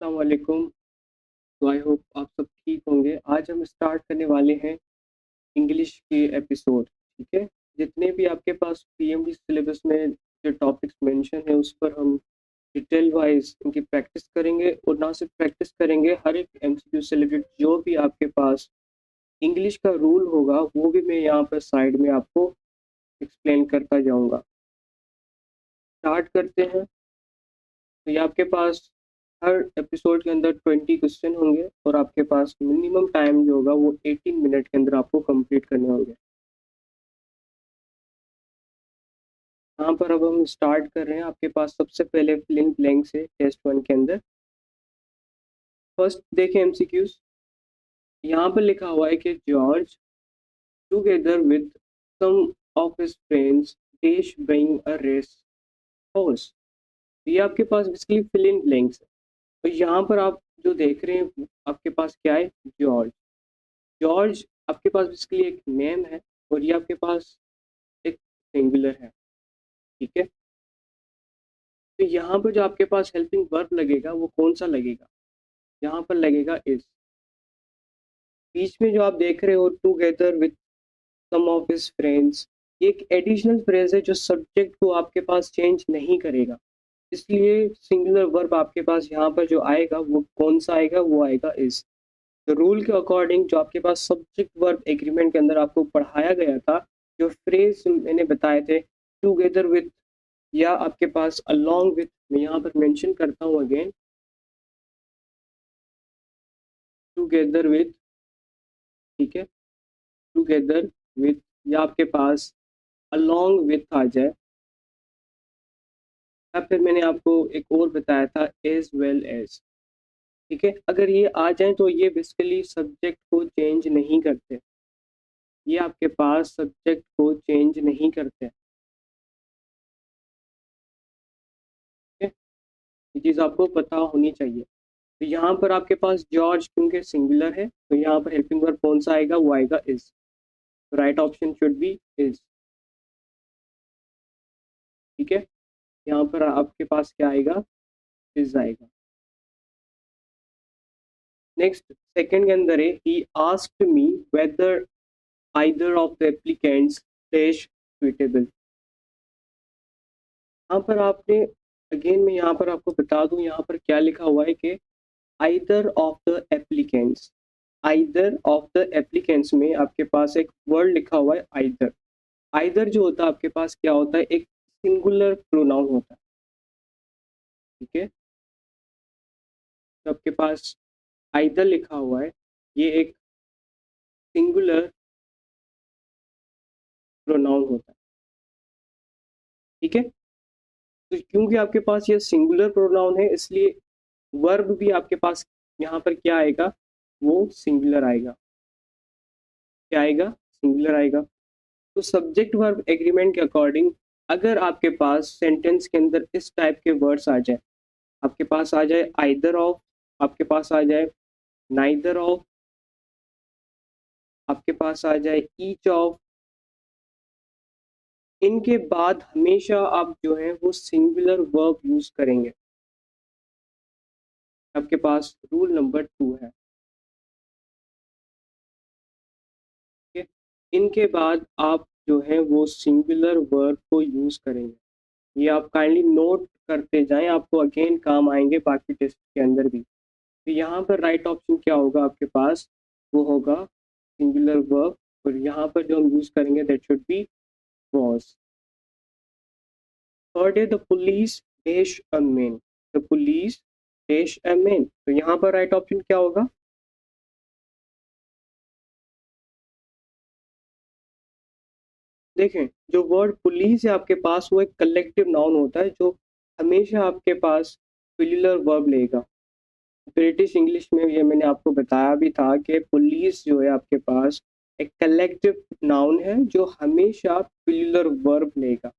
अस्सलाम वालेकुम। तो आई होप आप सब ठीक होंगे। आज हम स्टार्ट करने वाले हैं इंग्लिश के एपिसोड, ठीक है? जितने भी आपके पास पीएमडी सिलेबस में जो टॉपिक्स मेंशन है उस पर हम डिटेल वाइज उनकी प्रैक्टिस करेंगे, और ना सिर्फ प्रैक्टिस करेंगे, हर एक एमसीक्यू से रिलेटेड जो भी आपके पास इंग्लिश का रूल होगा वो भी मैं यहाँ पर साइड में आपको एक्सप्लेन करता जाऊँगा। स्टार्ट करते हैं। तो ये आपके पास हर एपिसोड के अंदर 20 क्वेश्चन होंगे, और आपके पास मिनिमम टाइम जो होगा वो 18 मिनट के अंदर आपको कंप्लीट करने होंगे। यहाँ पर अब हम स्टार्ट कर रहे हैं। आपके पास सबसे पहले फिलिंग ब्लैंक से टेस्ट 1 के अंदर फर्स्ट देखें एमसीक्यूज। यहाँ पर लिखा हुआ है कि George together with some of his friends dash bring a race horse. ये आपके पास बेसिकली फिलिंग ब्लैंक्स है। तो यहाँ पर आप जो देख रहे हैं आपके पास क्या है? जॉर्ज। जॉर्ज आपके पास बेसिकली एक नेम है, और ये आपके पास एक सिंगुलर है, ठीक है? तो यहाँ पर जो आपके पास हेल्पिंग वर्ब लगेगा वो कौन सा लगेगा? यहाँ पर लगेगा इज। बीच में जो आप देख रहे हो together with some of his friends, ये एक एडिशनल फ्रेज है जो सब्जेक्ट को आपके पास चेंज नहीं करेगा। इसलिए सिंगुलर वर्ब आपके पास यहाँ पर जो आएगा वो कौन सा आएगा? वो आएगा इज। तो रूल के अकॉर्डिंग जो आपके पास सब्जेक्ट वर्ब एग्रीमेंट के अंदर आपको पढ़ाया गया था, जो फ्रेज मैंने बताए थे टुगेदर विथ या आपके पास अलोंग विथ, मैं यहाँ पर मेंशन करता हूँ अगेन, टुगेदर विथ, ठीक है? टुगेदर विथ या आपके पास अलोंग विथ आ जाए, या फिर मैंने आपको एक और बताया था एज वेल एज, ठीक है? अगर ये आ जाए तो ये बेसिकली सब्जेक्ट को चेंज नहीं करते। ये आपके पास सब्जेक्ट को चेंज नहीं करते, ठीक है? ये चीज़ आपको पता होनी चाहिए। तो यहाँ पर आपके पास जॉर्ज क्योंकि सिंगुलर है, तो यहाँ पर हेल्पिंग वर्ब कौन सा आएगा? वो आएगा is. Right option should be is, ठीक है? यहाँ पर आपके पास क्या आएगा? इज आएगा। नेक्स्ट सेकंड के अंदर है he asked me whether either of the applicants flash suitable. यहाँ पर आपने अगेन मैं यहाँ पर आपको बता दूं, यहाँ पर क्या लिखा हुआ है कि either of the applicants. Either of the applicants में आपके पास एक वर्ड लिखा हुआ है आइदर। आइदर जो होता है आपके पास क्या होता है? एक सिंगुलर प्रोनाउन होता है, ठीक है? तो आपके पास आइदर लिखा हुआ है, ये एक सिंगुलर प्रोनाउन होता है, ठीक है? तो क्योंकि आपके पास ये सिंगुलर प्रोनाउन है, इसलिए वर्ब भी आपके पास यहाँ पर क्या आएगा? वो सिंगुलर आएगा। क्या आएगा? सिंगुलर आएगा। तो सब्जेक्ट वर्ब एग्रीमेंट के अकॉर्डिंग अगर आपके पास सेंटेंस के अंदर इस टाइप के वर्ड्स आ जाए, आपके पास आ जाए आइदर ऑफ, आपके पास आ जाए नाइदर ऑफ, आपके पास आ जाए ईच ऑफ, इनके बाद हमेशा आप जो है वो सिंगुलर वर्ब यूज करेंगे। आपके पास रूल नंबर 2 है, ठीक है? इनके बाद आप जो है वो सिंगुलर वर्ब को यूज करेंगे। ये आप काइंडली नोट करते जाएं, आपको अगेन काम आएंगे बाकी टेस्ट के अंदर भी। तो यहाँ पर राइट ऑप्शन क्या होगा आपके पास? वो होगा सिंगुलर वर्ब, और यहाँ पर जो हम यूज करेंगे that should be was. Third है the police dash a man. The police dash a man, तो यहाँ पर राइट ऑप्शन क्या होगा? देखें, जो वर्ड पुलिस है आपके पास वो एक कलेक्टिव नाउन होता है जो हमेशा आपके पास प्लूरल वर्ब लेगा। ब्रिटिश इंग्लिश में ये मैंने आपको बताया भी था कि पुलिस जो है आपके पास एक कलेक्टिव नाउन है जो हमेशा प्लूरल वर्ब लेगा,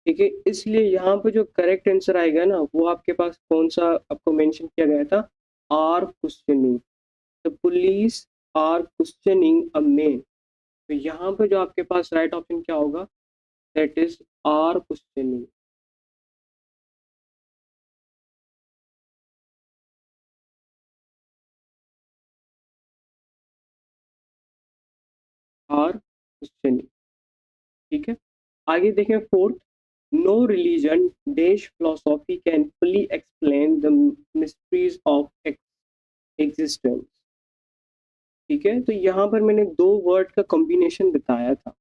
ठीक है? इसलिए यहाँ पर जो करेक्ट आंसर आएगा ना, वो आपके पास कौन सा आपको मेंशन किया गया था? Are questioning. The police are questioning a man. तो यहाँ पे जो आपके पास राइट ऑप्शन क्या होगा? That is are questioning. Are questioning. ठीक है, आगे देखें fourth, no religion dash philosophy can fully explain the mysteries of existence. ठीक है, तो यहाँ पर मैंने दो वर्ड का कॉम्बिनेशन बताया था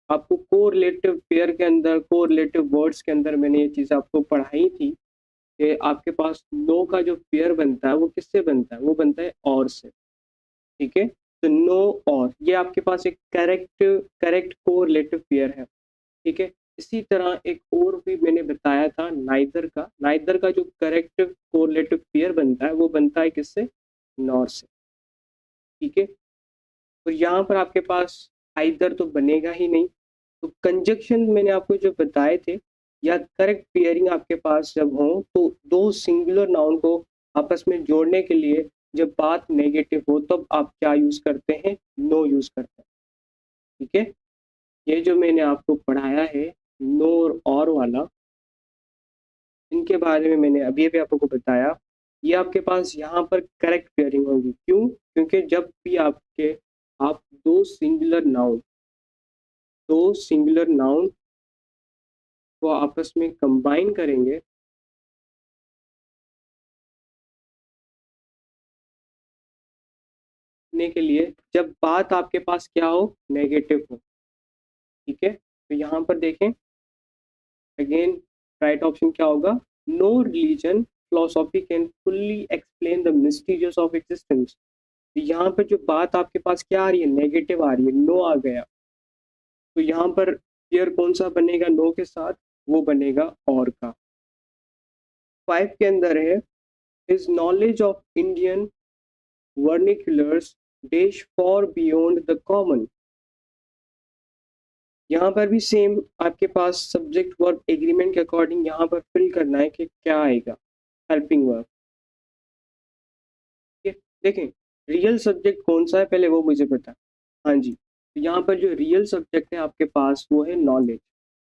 आपको। कोरिलेटिव पेयर के अंदर, कोरिलेटिव वर्ड्स के अंदर मैंने ये चीज़ आपको पढ़ाई थी कि आपके पास नो का जो पेयर बनता है वो किससे बनता है, वो बनता है और से। ठीक है, तो नो और ये आपके पास एक करेक्ट कोरिलेटिव पेयर है। ठीक है, इसी तरह एक और भी मैंने बताया था नाइदर का जो करेक्ट कोरिलेटिव पेयर बनता है वो बनता है किससे, नॉर से। ठीक है, तो यहाँ पर आपके पास आइदर तो बनेगा ही नहीं, तो कंजक्शन मैंने आपको जो बताए थे या करेक्ट पेयरिंग आपके पास जब हो तो दो सिंगुलर नाउन को आपस में जोड़ने के लिए जब बात नेगेटिव हो तब आप क्या यूज करते हैं, नो यूज करते हैं। ठीक है, ये जो मैंने आपको पढ़ाया है नो और वाला, इनके बारे में मैंने अभी अभी आपको बताया, ये आपके पास यहाँ पर करेक्ट पेयरिंग होगी। क्यों, क्योंकि जब भी आप दो सिंगुलर नाउन को आपस में कंबाइन करेंगे के लिए जब बात आपके पास क्या हो, नेगेटिव हो। ठीक है, तो यहाँ पर देखें अगेन राइट ऑप्शन क्या होगा, no religion philosophy can fully explain the mysterious of existence. यहाँ पर जो बात आपके पास क्या आ रही है, नेगेटिव आ रही है, नो आ गया, तो यहाँ पर पेयर कौन सा बनेगा नो के साथ, वो बनेगा और का। 5 के अंदर है, his knowledge of Indian vernaculars dash far beyond the common. यहाँ पर भी सेम आपके पास सब्जेक्ट वर्ब एग्रीमेंट के अकॉर्डिंग यहाँ पर फिल करना है कि क्या आएगा, हेल्पिंग वर्ब। देखें रियल सब्जेक्ट कौन सा है पहले वो मुझे पता। हाँ जी, तो यहाँ पर जो रियल सब्जेक्ट है आपके पास वो है नॉलेज,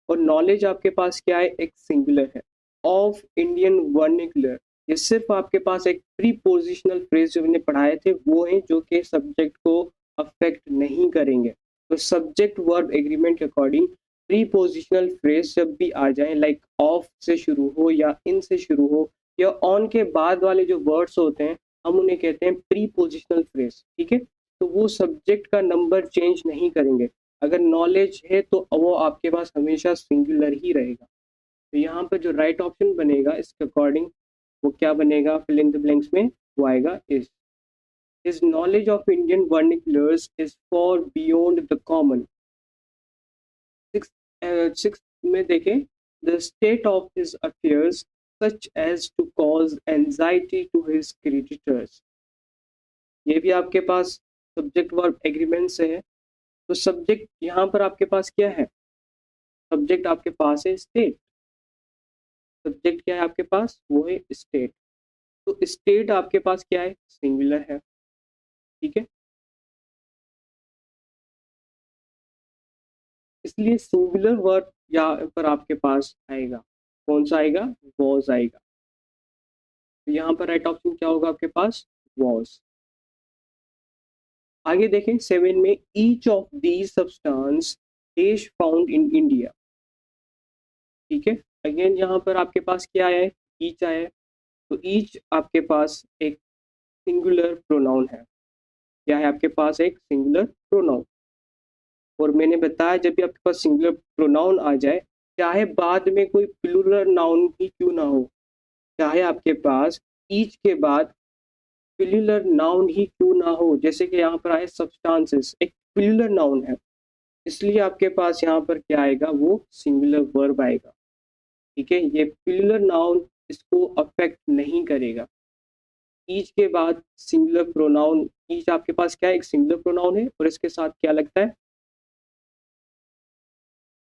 और नॉलेज आपके पास क्या है, एक सिंगुलर है, ऑफ इंडियन वर्निकुलर। ये सिर्फ आपके पास एक प्रीपोजिशनल फ्रेज जो मैंने पढ़ाए थे वो हैं जो कि सब्जेक्ट को अफेक्ट नहीं करेंगे। तो सब्जेक्ट वर्ब एग्रीमेंट के अकॉर्डिंग प्रीपोजिशनल फ्रेज जब भी आ जाए, लाइक ऑफ से शुरू हो या इन से शुरू हो या ऑन के बाद वाले जो वर्ड्स होते हैं हम उन्हें कहते हैं प्रीपोजिशनल फ्रेज। ठीक है, तो वो सब्जेक्ट का नंबर चेंज नहीं करेंगे। अगर नॉलेज है तो वो आपके पास हमेशा सिंगुलर ही रहेगा। तो यहाँ पर जो राइट ऑप्शन बनेगा इसके अकॉर्डिंग वो क्या बनेगा, फिल इन द ब्लैंक्स में वो आएगा is. His knowledge of Indian vernaculars is far beyond the common. Six में देखें, the state of his affairs such as to cause anxiety to his creditors. ये भी आपके पास सब्जेक्ट वर्ब एग्रीमेंट से है। तो सब्जेक्ट यहाँ पर आपके पास क्या है, सब्जेक्ट आपके पास है स्टेट। सब्जेक्ट क्या है आपके पास, वो है स्टेट। तो स्टेट आपके पास क्या है, सिंगुलर है। ठीक है, इसलिए सिंगुलर वर्ब यहाँ पर आपके पास आएगा, कौन सा आएगा, वॉज आएगा। तो यहाँ पर राइट ऑप्शन क्या होगा आपके पास, वॉज। आगे देखें 7 में, each of these substance is found in India. ठीक है, अगेन यहाँ पर आपके पास क्या आया है, ईच आया है। तो ईच आपके पास एक सिंगुलर प्रोनाउन है, क्या है आपके पास, एक सिंगुलर प्रोनाउन। और मैंने बताया जब भी आपके पास सिंगुलर प्रोनाउन आ जाए, चाहे बाद में कोई प्लूरल नाउन ही क्यों ना हो, चाहे आपके पास ईच के बाद प्लूरल नाउन ही क्यों ना हो, जैसे कि यहाँ पर आए सब्सटेंसेस, एक प्लूरल नाउन है, इसलिए आपके पास यहाँ पर क्या आएगा, वो सिंगुलर वर्ब आएगा। ठीक है, ये प्लूरल नाउन इसको अफेक्ट नहीं करेगा। ईच के बाद सिंगुलर प्रोनाउन, ईच आपके पास क्या है, एक सिंगुलर प्रोनाउन है और इसके साथ क्या लगता है,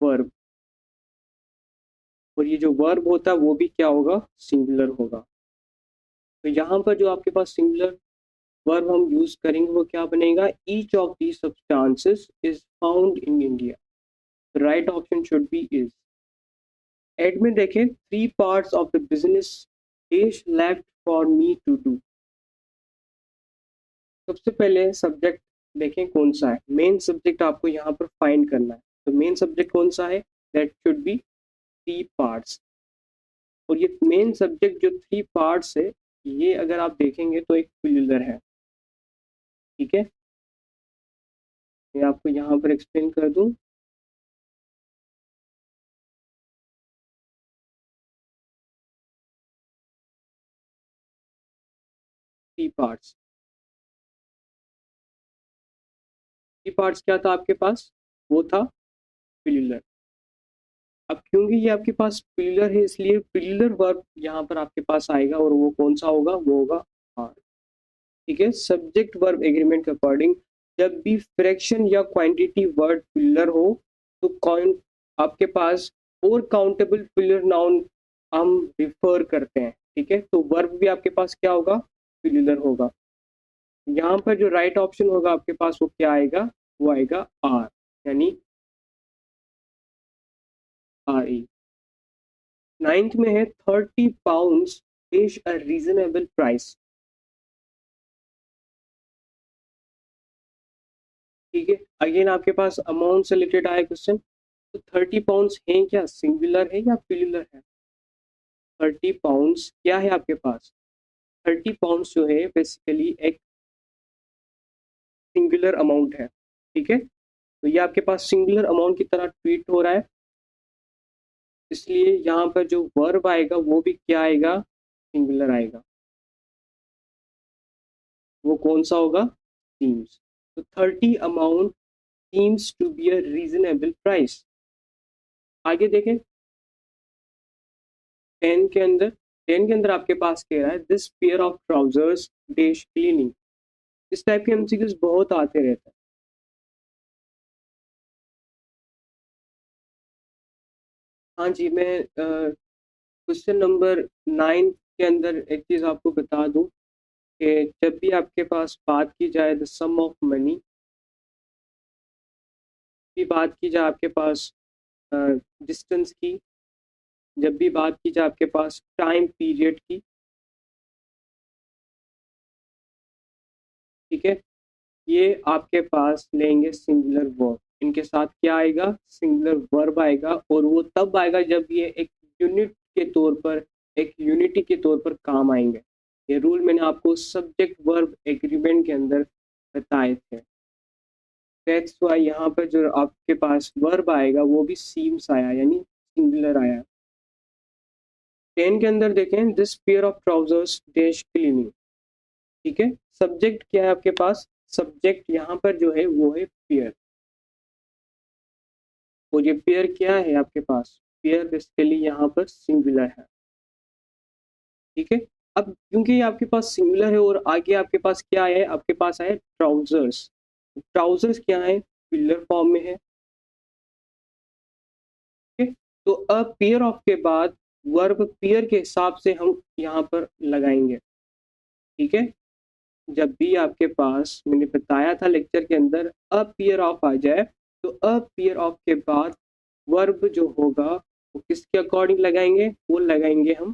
वर्ब। और ये जो वर्ब होता है वो भी क्या होगा, सिंगुलर होगा। तो यहाँ पर जो आपके पास सिंगुलर वर्ब हम यूज करेंगे वो क्या बनेगा, each of the substances is found in India. Right option should be is. एड में देखें, 3 parts of the business is left for me to do. सबसे पहले सब्जेक्ट देखें कौन सा है, मेन सब्जेक्ट आपको यहाँ पर फाइंड करना है। तो मेन सब्जेक्ट कौन सा है, दैट शुड बी 3 पार्ट्स। और ये मेन सब्जेक्ट जो 3 पार्ट्स है, ये अगर आप देखेंगे तो एक पिलर है, ठीक है। मैं आपको यहाँ पर एक्सप्लेन कर दूं। 3 पार्ट्स, 3 पार्ट्स क्या था आपके पास, वो था पिलर। अब क्योंकि ये आपके पास पिलर है, इसलिए पिलर वर्ब यहाँ पर आपके पास आएगा, और वो कौन सा होगा, वो होगा आर, ठीक है। सब्जेक्ट वर्ब एग्रीमेंट के अकॉर्डिंग जब भी फ्रैक्शन या क्वांटिटी वर्ड पिलर हो, तो कौन आपके पास और काउंटेबल पिलर नाउन हम रिफर करते हैं, ठीक है। तो वर्ब भी आपके पास क्या होगा, पिलर होगा। यहाँ पर जो राइट ऑप्शन होगा आपके पास वो क्या आएगा, वो आएगा आर, यानी आर ई। 9th में है 30 pounds is a reasonable price, ठीक है। अगेन आपके पास अमाउंट से रिलेटेड आया क्वेश्चन। तो 30 पाउंड्स हैं क्या, सिंगुलर है या प्लूरल है। 30 पाउंड्स क्या है आपके पास, 30 पाउंड्स जो है बेसिकली एक सिंगुलर अमाउंट है, ठीक है। तो ये आपके पास सिंगुलर अमाउंट की तरह ट्रीट हो रहा है, इसलिए यहाँ पर जो वर्ब आएगा वो भी क्या आएगा, सिंगुलर आएगा। वो कौन सा होगा, सीम्स। तो 30 amount seems to be a reasonable price. आगे देखें, 10 के अंदर आपके पास कह रहा है this pair of trousers dash cleaning. इस टाइप के एमसीक्यूज बहुत आते रहते हैं। हाँ जी, मैं क्वेश्चन नंबर 9 के अंदर एक चीज़ आपको बता दूं कि जब भी आपके पास बात की जाए द सम ऑफ मनी की, बात की जाए आपके पास डिस्टेंस की, जब भी बात की जाए आपके पास टाइम पीरियड की, ठीक है, ये आपके पास लेंगे सिंगुलर वर्ब। इनके साथ क्या आएगा, सिंगुलर वर्ब आएगा, और वो तब आएगा जब ये एक यूनिट के तौर पर, एक यूनिटी के तौर पर काम आएंगे। ये रूल मैंने आपको सब्जेक्ट वर्ब एग्रीमेंट के अंदर बताए थे। दैट्स वाई यहाँ पर जो आपके पास वर्ब आएगा वो भी सीम्स आया, यानी सिंगुलर आया। 10 के अंदर देखें this pair of trousers dash cleaning, ठीक है। सब्जेक्ट क्या है आपके पास, सब्जेक्ट यहाँ पर जो है वो है पेयर, और ये पेयर क्या है आपके पास, पेयर बेसिकली यहाँ पर सिंगुलर है, ठीक है। अब क्योंकि ये आपके पास सिंगुलर है और आगे आपके पास क्या है, आपके पास है ट्राउजर्स। ट्राउजर्स क्या है, पिलर फॉर्म में है, ठीक है। तो अब पेयर ऑफ के बाद वर्ब पेयर के हिसाब से हम यहाँ पर लगाएंगे, ठीक है। जब भी आपके पास, मैंने बताया था लेक्चर के अंदर, अ पेयर ऑफ आ जाए, तो अ पेयर ऑफ के बाद वर्ब जो होगा वो किसके अकॉर्डिंग लगाएंगे, वो लगाएंगे हम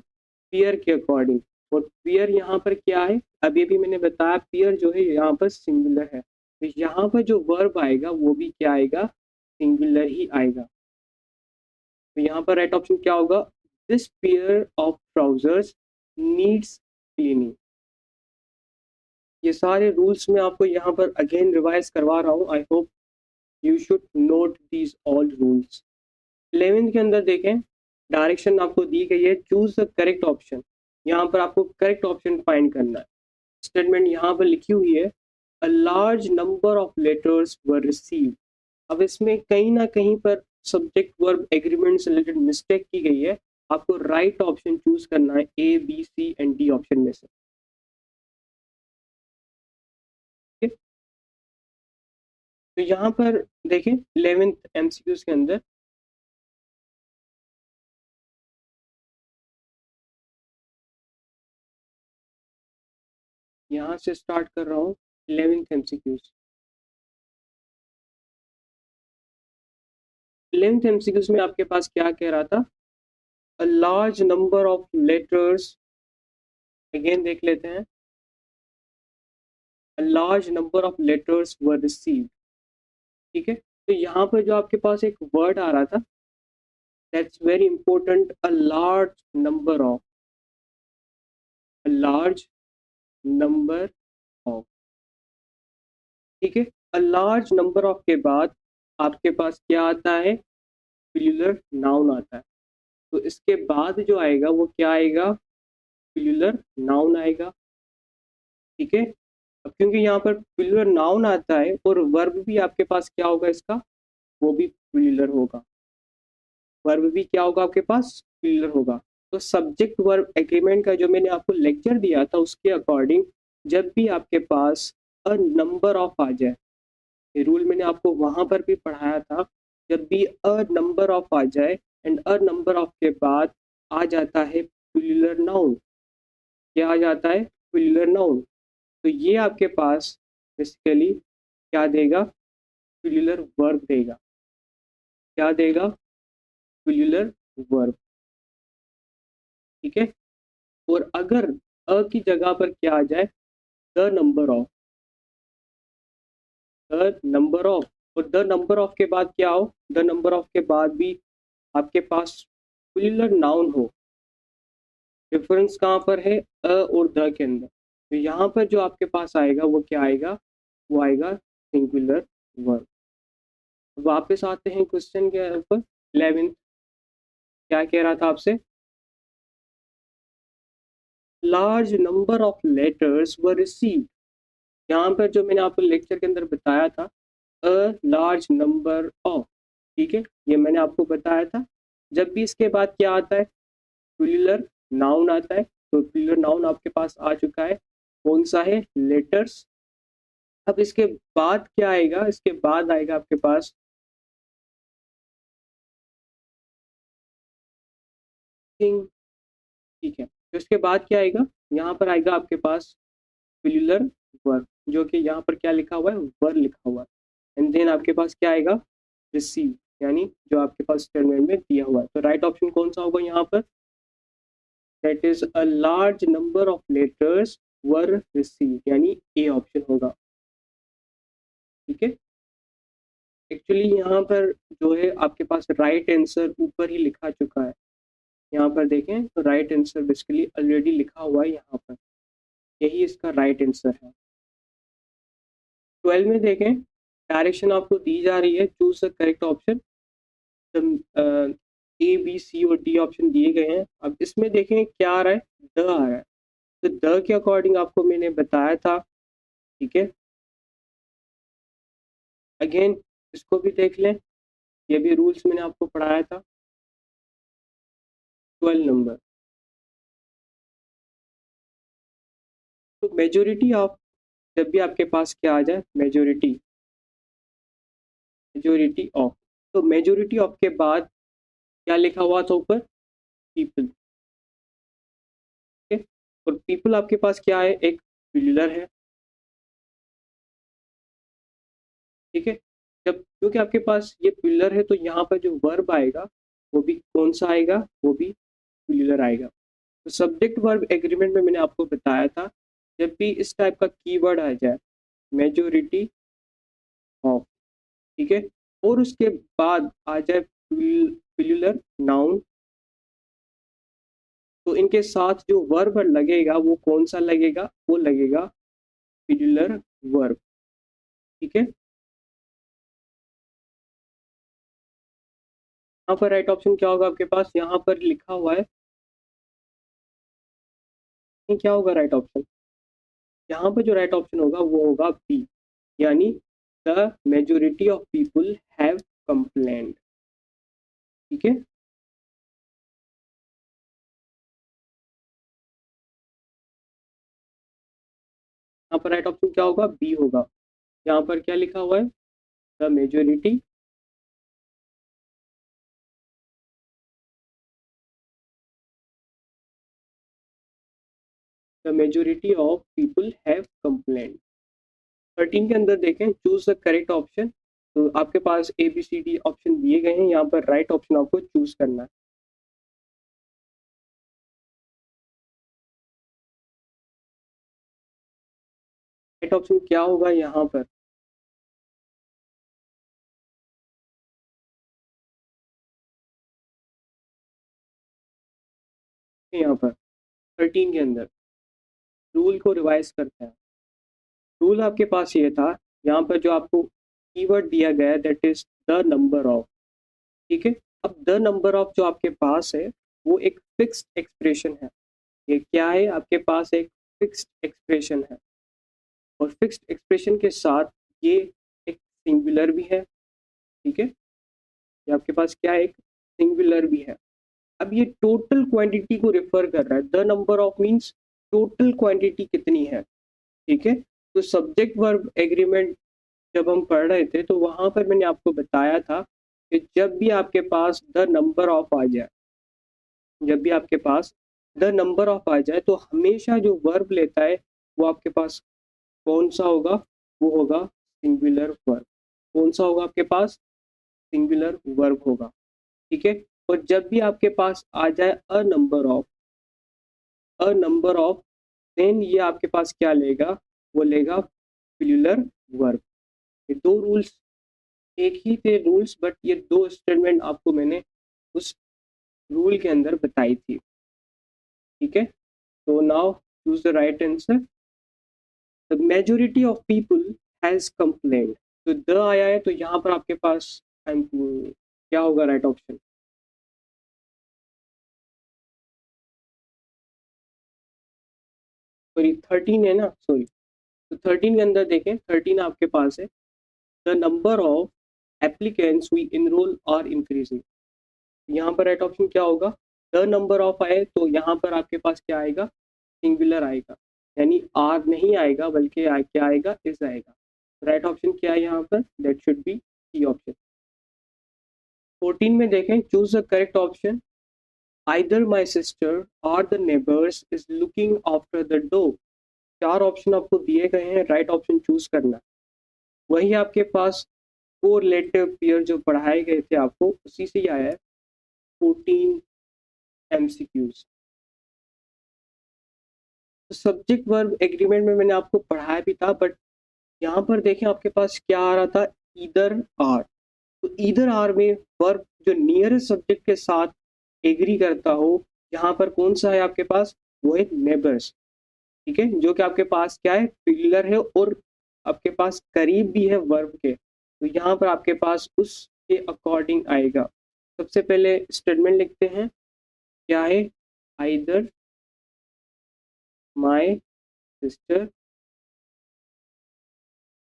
पेयर के अकॉर्डिंग। और पेयर यहाँ पर क्या है, अभी भी मैंने बताया पेयर जो है यहाँ पर सिंगुलर है, तो यहाँ पर जो वर्ब आएगा वो भी क्या आएगा, सिंगुलर ही आएगा। तो यहाँ पर राइट ऑप्शन क्या होगा, this pair of trousers needs cleaning. ये सारे रूल्स मैं आपको यहाँ पर अगेन रिवाइज करवा रहा हूँ। I hope you should note these all rules. 11th के अंदर देखें, डायरेक्शन आपको दी गई है, चूज द करेक्ट ऑप्शन। यहाँ पर आपको करेक्ट ऑप्शन फाइंड करना है। स्टेटमेंट यहाँ पर लिखी हुई है, a large number of letters were received. अब इसमें कहीं ना कहीं पर सब्जेक्ट वर्ब एग्रीमेंट से रिलेटेड मिस्टेक की गई है। आपको राइट ऑप्शन चूज करना है A B C and D option में से, ठीक है? तो यहाँ पर देखें 11th एमसीक्यूज के अंदर, यहाँ से स्टार्ट कर रहा हूँ 11th एमसीक्यूज। 11th एमसीक्यूज में आपके पास क्या कह रहा था, अ large number of letters, again देख लेते हैं, a large number of letters were received. ठीक है, तो यहाँ पर जो आपके पास एक वर्ड आ रहा था, that's very important, a large number of, a large number of, ठीक है, a large number of के बाद आपके पास क्या आता है, प्लूरल नाउन आता है। तो इसके बाद जो आएगा वो क्या आएगा, प्लूरल नाउन आएगा। ठीक है, अब क्योंकि यहाँ पर प्लूरल नाउन आता है और वर्ब भी आपके पास क्या होगा इसका, वो भी प्लूरल होगा, वर्ब भी क्या होगा आपके पास, प्लूरल होगा। तो सब्जेक्ट वर्ब एग्रीमेंट का जो मैंने आपको लेक्चर दिया था उसके अकॉर्डिंग जब भी आपके पास अ नंबर ऑफ आ जाए, ये रूल मैंने आपको वहां पर भी पढ़ाया था, जब भी अ नंबर ऑफ आ जाए एंड अ नंबर ऑफ के बाद आ जाता है प्लूरल नाउन, क्या आ जाता है, प्लूरल नाउन। तो ये आपके पास बेसिकली क्या देगा, प्लूरल वर्ब देगा, क्या देगा, प्लूरल वर्ब। ठीक है, और अगर अ की जगह पर क्या आ जाए, the number of, the number of, और द नंबर ऑफ के बाद क्या हो, द नंबर ऑफ के बाद भी आपके पास प्लूरल नाउन हो, डिफरेंस कहाँ पर है, अ और द के अंदर। तो यहाँ पर जो आपके पास आएगा वो क्या आएगा, वो आएगा सिंगुलर वर्ब। वापस आते हैं क्वेश्चन के ऊपर, 11th क्या कह रहा था आपसे, large number of letters were received. यहाँ पर जो मैंने आपको लेक्चर के अंदर बताया था, अ लार्ज नंबर ऑफ, ठीक है, ये मैंने आपको बताया था। जब भी इसके बाद क्या आता है, प्लूरल नाउन आता है, तो प्लूरल नाउन आपके पास आ चुका है, कौन सा है, लेटर्स। अब इसके बाद क्या आएगा, इसके बाद आएगा आपके पास थिंग, ठीक है, तो इसके बाद क्या आएगा, यहाँ पर आएगा आपके पास प्लूरल वर्ब, जो कि यहाँ पर क्या लिखा हुआ है, वर लिखा हुआ है, एंड देन आपके पास क्या आएगा, रिसीव, यानी जो आपके पास स्टेटमेंट में दिया हुआ है। तो राइट ऑप्शन कौन सा होगा यहाँ पर, that is a large number of letters were receive, यानी ए ऑप्शन होगा। ठीक है, एक्चुअली यहाँ पर जो है आपके पास राइट आंसर ऊपर ही लिखा चुका है, यहाँ पर देखें तो राइट आंसर बेसिकली ऑलरेडी लिखा हुआ है यहाँ पर, यही इसका राइट आंसर है। 12 में देखें, डायरेक्शन आपको दी जा रही है, choose the correct option, A B C और डी ऑप्शन दिए गए हैं। अब इसमें देखें क्या आ रहा है, द आ रहा है, तो द के अकॉर्डिंग आपको मैंने बताया था। ठीक है, अगेन इसको भी देख लें, ये भी रूल्स मैंने आपको पढ़ाया था। 12 नंबर, तो मेजोरिटी ऑफ, जब भी आपके पास क्या आ जाए, मेजोरिटी, मेजोरिटी ऑफ, तो मेजोरिटी ऑफ के बाद क्या लिखा हुआ था ऊपर, पीपल। ठीक है, और पीपल आपके पास क्या है, एक प्लूरल है। ठीक है, जब क्योंकि आपके पास ये प्लूरल है तो यहाँ पर जो वर्ब आएगा वो भी कौन सा आएगा, वो भी प्लूरल आएगा। तो सब्जेक्ट वर्ब एग्रीमेंट में मैंने आपको बताया था, जब भी इस टाइप का कीवर्ड आ जाए, मेजोरिटी ऑफ, ठीक है, और उसके बाद आ जाए प्लूरल नाउन, तो इनके साथ जो वर्ब लगेगा वो कौन सा लगेगा, वो लगेगा प्लूरल वर्ब। ठीक है, यहाँ पर राइट ऑप्शन क्या होगा आपके पास, यहाँ पर लिखा हुआ है, ये क्या होगा राइट ऑप्शन, यहाँ पर जो राइट ऑप्शन होगा वो होगा बी, यानी the majority of people have complaint. ठीक है, यहाँ पर राइट ऑप्शन क्या होगा, बी होगा। यहाँ पर क्या लिखा हुआ है, the majority, the majority of people have complaint. 13 के अंदर देखें, चूज द करेक्ट ऑप्शन, तो आपके पास A B C D option दिए गए हैं, यहाँ पर राइट ऑप्शन आपको चूज करना है। राइट ऑप्शन क्या होगा यहाँ पर? यहाँ पर 13 के अंदर रूल को रिवाइज करते हैं। रूल आपके पास ये था, यहाँ पर जो आपको कीवर्ड दिया गया है that is the number of, ठीक है। अब द नंबर ऑफ जो आपके पास है वो एक फिक्स्ड एक्सप्रेशन है। ये क्या है? आपके पास एक फिक्स्ड एक्सप्रेशन है, और फिक्स्ड एक्सप्रेशन के साथ ये एक सिंगुलर भी है, ठीक है। ये आपके पास क्या है? एक सिंगुलर भी है। अब ये टोटल क्वांटिटी को रिफर कर रहा है। The number of means total quantity कितनी है, ठीक है। तो सब्जेक्ट वर्ब एग्रीमेंट जब हम पढ़ रहे थे तो वहां पर मैंने आपको बताया था कि जब भी आपके पास द नंबर ऑफ आ जाए, जब भी आपके पास द नंबर ऑफ आ जाए तो हमेशा जो वर्ब लेता है वो आपके पास कौन सा होगा? वो होगा सिंगुलर वर्ब। कौन सा होगा आपके पास? सिंगुलर वर्ब होगा, ठीक है। और जब भी आपके पास आ जाए अ नंबर ऑफ देन ये आपके पास क्या लेगा? वो लेगा प्लूरल वर्ब। ये दो रूल्स, एक ही थे रूल्स, बट ये दो स्टेटमेंट आपको मैंने उस रूल के अंदर बताई थी, ठीक है। तो now choose the right answer. The majority of people has complaint. तो द आया है तो यहाँ पर आपके पास क्या होगा राइट ऑप्शन? सॉरी 13 है ना, सॉरी। तो 13 के अंदर देखें, 13 आपके पास है the number of applicants we enrol are increasing. यहाँ पर राइट ऑप्शन क्या होगा? द नंबर ऑफ आए तो यहाँ पर आपके पास क्या आएगा? सिंगुलर आएगा, यानी आर नहीं आएगा बल्कि क्या आएगा? इज आएगा। राइट ऑप्शन क्या है यहाँ पर? That should be C option. 14 में देखें, choose the correct option. Either my sister और the neighbours is looking after the dog. चार ऑप्शन आपको दिए गए हैं, राइट ऑप्शन चूज करना। वही आपके पास कोरिलेटिव पेयर जो पढ़ाए गए थे आपको उसी से ही आया है 14 एमसीक्यूज। तो सब्जेक्ट वर्ब एग्रीमेंट में मैंने आपको पढ़ाया भी था, बट यहाँ पर देखें आपके पास क्या आ रहा था? Either are. तो ईदर आर में वर्ब जो नियरेस्ट सब्जेक्ट के साथ एग्री करता हो, यहाँ पर कौन सा है आपके पास? वो है नेबर्स, ठीक है, जो कि आपके पास क्या है? पिलर है, और आपके पास करीब भी है वर्ब के। तो यहाँ पर आपके पास उसके अकॉर्डिंग आएगा। सबसे पहले स्टेटमेंट लिखते हैं, क्या है? आइदर माई सिस्टर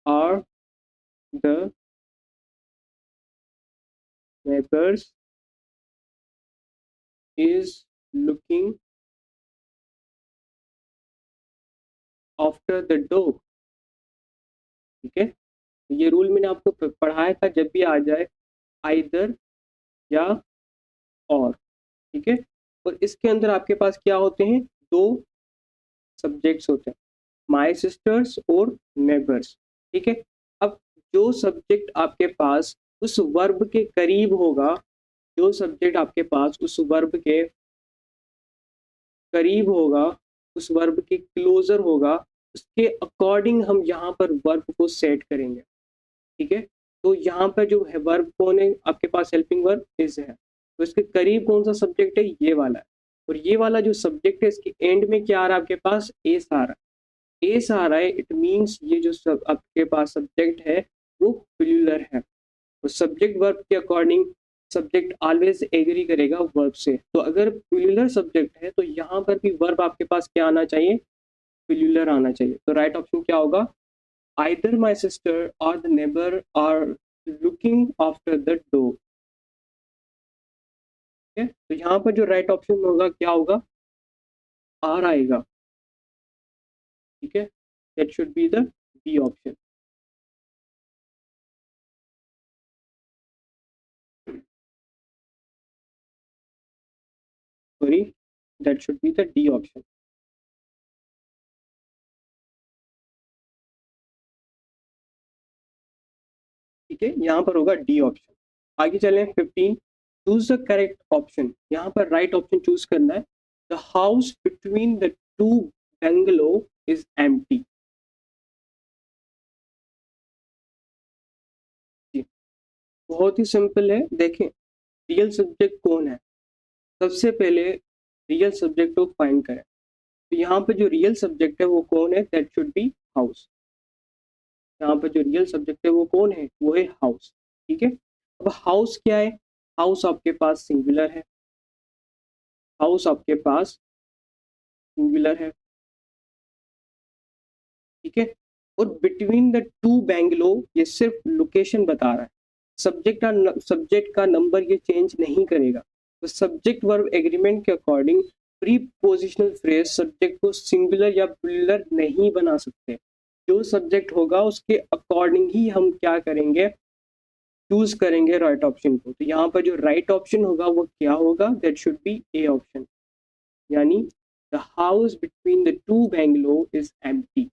और the neighbors is looking after the dog, ठीक है। ये रूल मैंने आपको पढ़ाया था, जब भी आ जाए आइदर या और, ठीक है। और इसके अंदर आपके पास क्या होते हैं? दो सब्जेक्ट्स होते हैं, माई सिस्टर्स और नेबर्स, ठीक है। अब जो सब्जेक्ट आपके पास उस वर्ब के करीब होगा, जो सब्जेक्ट आपके पास उस वर्ब के करीब होगा, उस वर्ब के क्लोजर होगा, उसके अकॉर्डिंग हम यहाँ पर वर्ब को सेट करेंगे, ठीक है। तो यहाँ पर जो है वर्ब कौन है आपके पास? हेल्पिंग वर्ब इज है। तो इसके करीब कौन सा सब्जेक्ट है? ये वाला है। और ये वाला जो सब्जेक्ट है इसके एंड में क्या आ रहा है आपके पास? एस आ रहा है। एस आ रहा है, इट मीन्स ये जो आपके पास सब्जेक्ट है वो प्लूरल है। तो सब्जेक्ट वर्ब के अकॉर्डिंग सब्जेक्ट ऑलवेज एग्री करेगा वर्ब से। तो अगर प्लूरल सब्जेक्ट है तो यहाँ पर भी वर्ब आपके पास क्या आना चाहिए? प्लूरल आना चाहिए। तो राइट ऑप्शन क्या होगा? आइदर माई सिस्टर और the neighbour are looking after the dog, ठीक है। तो यहाँ पर जो राइट ऑप्शन होगा क्या होगा? आर आएगा, ठीक है। That should be the B option. Sorry, that should be the D option, ठीक है। यहाँ पर होगा डी ऑप्शन। आगे चलें 15, चूज द करेक्ट ऑप्शन। यहाँ पर राइट ऑप्शन चूज करना है। The house between the to bungalow is empty. बहुत ही सिंपल है। देखें रियल सब्जेक्ट कौन है, सबसे पहले रियल सब्जेक्ट को फाइंड करें। तो यहाँ पर जो रियल सब्जेक्ट है वो कौन है, दैट शुड बी हाउस। यहाँ पर जो रियल सब्जेक्ट है वो कौन है, वो है हाउस। ठीक है, अब हाउस क्या है, हाउस आपके पास सिंगुलर है, हाउस आपके पास सिंगुलर है। ठीक है, और बिटवीन द टू बेंगलोर ये सिर्फ लोकेशन बता रहा है, सब्जेक्ट का नंबर ये चेंज नहीं करेगा। तो सब्जेक्ट वर्ब एग्रीमेंट के according pre positional phrase subject को सिंगुलर या प्लूरल नहीं बना सकते। जो सब्जेक्ट होगा उसके अकॉर्डिंग ही हम क्या करेंगे, चूज करेंगे राइट ऑप्शन को। तो यहाँ पर जो राइट ऑप्शन होगा वो क्या होगा, that should be A option, यानी the house between the two bungalows is empty.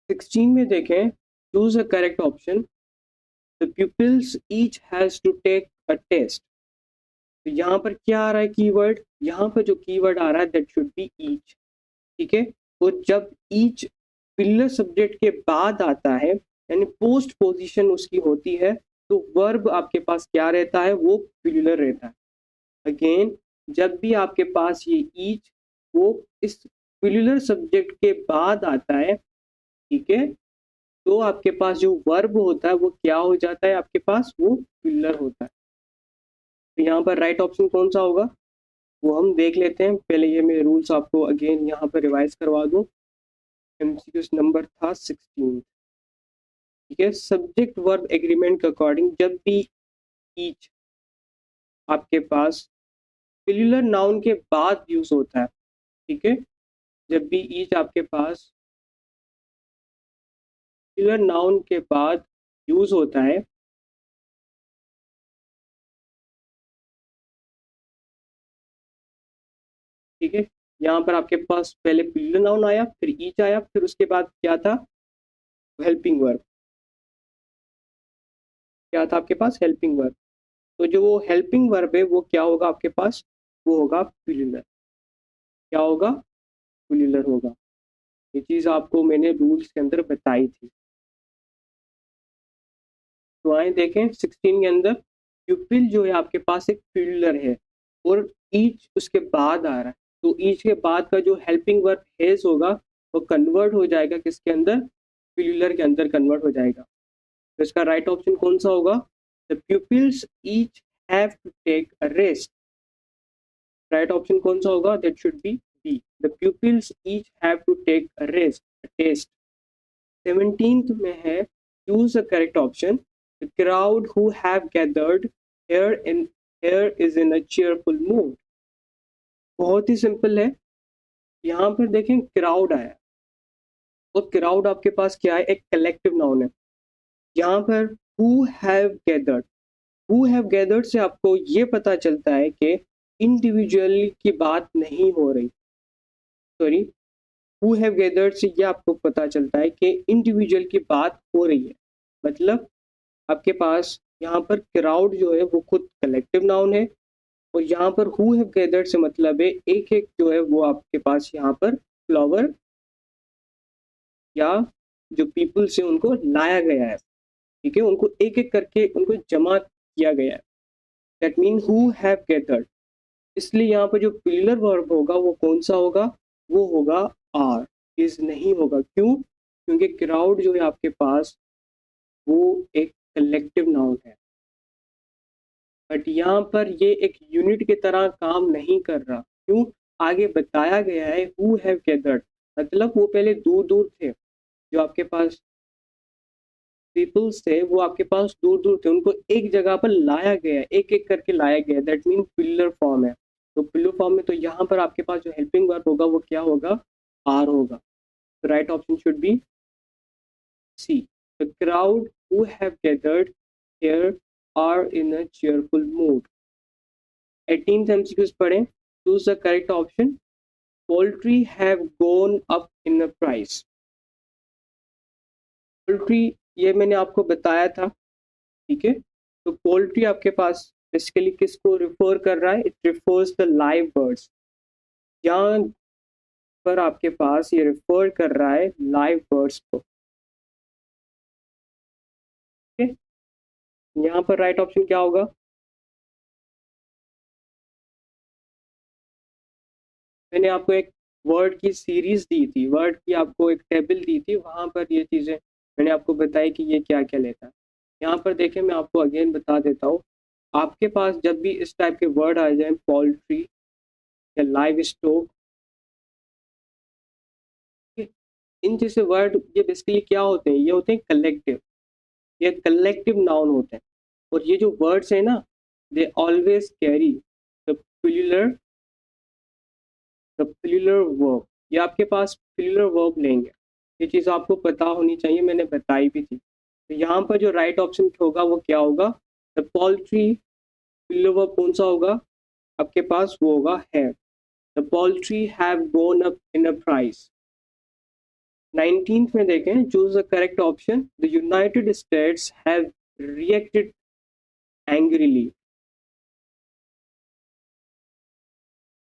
16 में देखें, choose a correct option, the pupils each has to take a test। तो यहाँ पर क्या आ रहा है कीवर्ड, यहाँ पर जो कीवर्ड आ रहा है दैट शुड बी ईच। ठीक है, तो जब ईच पिलर सब्जेक्ट के बाद आता है यानी पोस्ट पोजीशन उसकी होती है, तो वर्ब आपके पास क्या रहता है, वो पिलर रहता है। अगेन जब भी आपके पास ये ईच वो इस पिलर सब्जेक्ट के बाद आता है, ठीक है, तो आपके पास जो वर्ब होता है वो क्या हो जाता है, आपके पास वो पिलर होता है। तो यहाँ पर राइट ऑप्शन कौन सा होगा वो हम देख लेते हैं। पहले ये मैं रूल्स आपको अगेन यहाँ पर रिवाइज करवा दूँ। एमसीक्यूज नंबर था 16। ठीक है, सब्जेक्ट वर्ब एग्रीमेंट के अकॉर्डिंग जब भी ईच आपके पास पिलर नाउन के बाद यूज होता है, ठीक है, जब भी ईच आपके पास पिलर नाउन के बाद यूज होता है, ठीक है, यहाँ पर आपके पास पहले पिलर नाउन आया, फिर ईच आया, फिर उसके बाद क्या था, हेल्पिंग वर्ब। क्या था आपके पास, हेल्पिंग वर्ब। तो जो वो हेल्पिंग वर्ब है वो क्या होगा आपके पास, वो होगा प्लूरल। क्या होगा, प्लूरल होगा। ये चीज आपको मैंने रूल्स के अंदर बताई थी। तो आए देखें 16 के अंदर प्यूपिल जो है आपके पास एक प्लूरल है और ईच उसके बाद आ रहा है। तो ईच के बाद का जो हेल्पिंग वर्ब हैज होगा वो कन्वर्ट हो जाएगा किसके अंदर, प्लूरल के अंदर कन्वर्ट हो जाएगा। तो इसका राइट ऑप्शन कौन सा होगा, the pupils each have to take a rest. Right option कौन सा होगा, that should be B, the pupils each have to take a rest, a test। 17th में है, choose a correct option, the crowd who have gathered here in here is in a cheerful mood। बहुत ही simple है, यहाँ पर देखें crowd आया और crowd आपके पास क्या है, एक कलेक्टिव नाउन है। यहाँ पर who have gathered, who have gathered से आपको ये पता चलता है कि इंडिविजुअल की बात नहीं हो रही, सॉरी, हु हैव गैदर्ड से ये आपको पता चलता है कि इंडिविजुअल की बात हो रही है। मतलब आपके पास यहाँ पर क्राउड जो है वो खुद कलेक्टिव नाउन है और यहाँ पर हु हैव गैदर्ड से मतलब है एक एक जो है वो आपके पास यहाँ पर फ्लावर या जो पीपल से उनको लाया गया है। ठीक है, उनको एक एक करके उनको जमा किया गया है, that mean who have gathered. इसलिए यहाँ पर जो पिलर वर्ब होगा वो कौन सा होगा, वो होगा आर, इज नहीं होगा। क्यों, क्योंकि क्राउड जो है आपके पास वो एक कलेक्टिव नाउन है, बट यहाँ पर ये एक यूनिट की तरह काम नहीं कर रहा। क्यों, आगे बताया गया है हु हैव गैदर्ड, मतलब वो पहले दूर दूर थे, जो आपके पास पीपल्स थे वो आपके पास दूर दूर थे, उनको एक जगह पर लाया गया है, एक एक करके लाया गया है, दैट मीन पिलर फॉर्म है। तो पिलर फॉर्म में तो यहाँ पर आपके पास जो हेल्पिंग वर्ब होगा वो क्या होगा, आर होगा। तो right option should be C, the crowd who have gathered here are in a cheerful mood। 18th MCQs पढ़ें, choose the correct option, poultry have gone up in a price. Poultry ये मैंने आपको बताया था, ठीक है, तो पोल्ट्री आपके पास बेसिकली किसको रिफर कर रहा है, it refers the live birds. यहाँ पर आपके पास ये रिफर कर रहा है लाइव बर्ड्स को। ठीक है, यहाँ पर राइट ऑप्शन क्या होगा? मैंने आपको एक वर्ड की सीरीज दी थी, वर्ड की आपको एक टेबल दी थी, वहाँ पर ये चीज़ें मैंने आपको बताई कि ये क्या क्या लेता है। यहाँ पर देखें, मैं आपको अगेन बता देता हूँ, आपके पास जब भी इस टाइप के वर्ड आ जाए, पोल्ट्री या लाइव स्टॉक, इन जैसे वर्ड, ये बेसिकली क्या होते हैं, ये होते हैं कलेक्टिव, ये कलेक्टिव नाउन होते हैं। और ये जो वर्ड्स हैं ना, they always carry the plural, the plural verb, ये आपके पास प्लूरल वर्ब लेंगे। ये चीज़ आपको पता होनी चाहिए, मैंने बताई भी थी। तो यहाँ पर जो राइट ऑप्शन होगा वो क्या होगा? द पोल्ट्री प्लूरल वर्ब कौन सा होगा आपके पास? वो होगा have. The poultry have gone up in a price. 19th में देखें, choose the correct option. The United states have reacted angrily.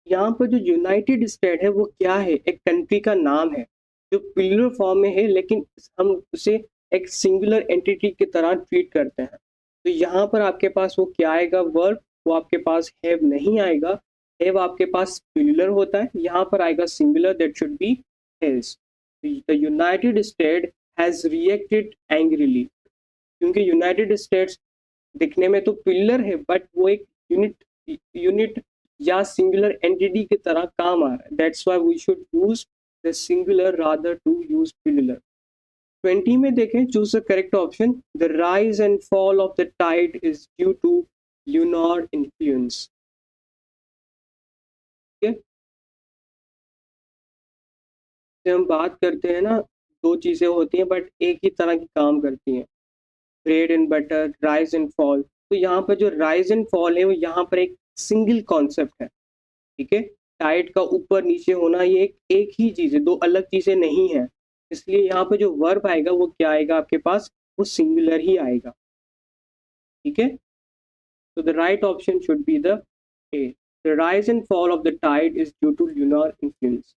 यहाँ पर जो यूनाइटेड स्टेट है वो क्या है? एक कंट्री का नाम है जो प्लूरल फॉर्म में है, लेकिन हम उसे एक सिंगुलर एंटिटी की तरह ट्रीट करते हैं। तो यहाँ पर आपके पास वो क्या आएगा वर्ब? वो आपके पास हैव नहीं आएगा। हैव आपके पास प्लूरल होता है, यहाँ पर आएगा singular, that should B has. The United state has reacted angrily, क्योंकि यूनाइटेड स्टेट्स दिखने में तो पिलर है, बट वो एक यूनिट या सिंगुलर एंटिटी की तरह काम आ रहा है। That's why we should use the singular rather to use pillar. 20 में देखें, choose the correct option. The rise and fall of the tide is due to lunar influence. ठीक है, जब हम बात करते हैं ना, दो चीजें होती हैं बट एक ही तरह की काम करती हैं, bread and butter, rise and fall. तो यहाँ पर जो राइज एंड फॉल है वो यहाँ पर एक सिंगल कॉन्सेप्ट है। ठीक है, टाइड का ऊपर नीचे होना ये एक ही चीज़ है, दो अलग चीज़ें नहीं है। इसलिए यहाँ पे जो वर्ब आएगा वो क्या आएगा आपके पास? वो सिंगुलर ही आएगा। ठीक है, तो the right option should be the A. The rise and fall of the tide is due to lunar influence.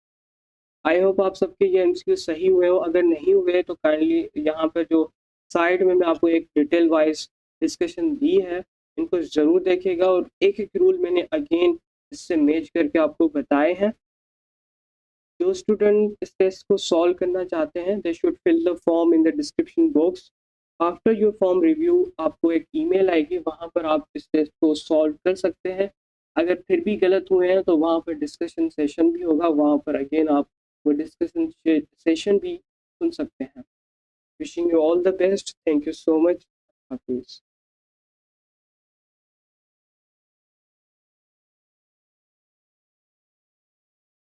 I hope आप सबके ये एमसीक्यू सही हुए हो। अगर नहीं हुए तो काइंडली यहाँ पर जो साइड में मैं आपको एक डिटेल वाइज डिस्कशन दी है, इनको ज़रूर देखिएगा। और एक एक रूल मैंने अगेन इससे मेच करके आपको बताए हैं। जो स्टूडेंट इस टेस्ट को सॉल्व करना चाहते हैं, they should fill the form in the description box. After your form review आपको एक ईमेल आएगी, वहाँ पर आप इस टेस्ट को सॉल्व कर सकते हैं। अगर फिर भी गलत हुए हैं तो वहाँ पर डिस्कशन सेशन भी होगा, वहाँ पर अगेन आप वो डिस्कशन सेशन भी सुन सकते हैं। Wishing you all the best, thank you so much, Hafiz.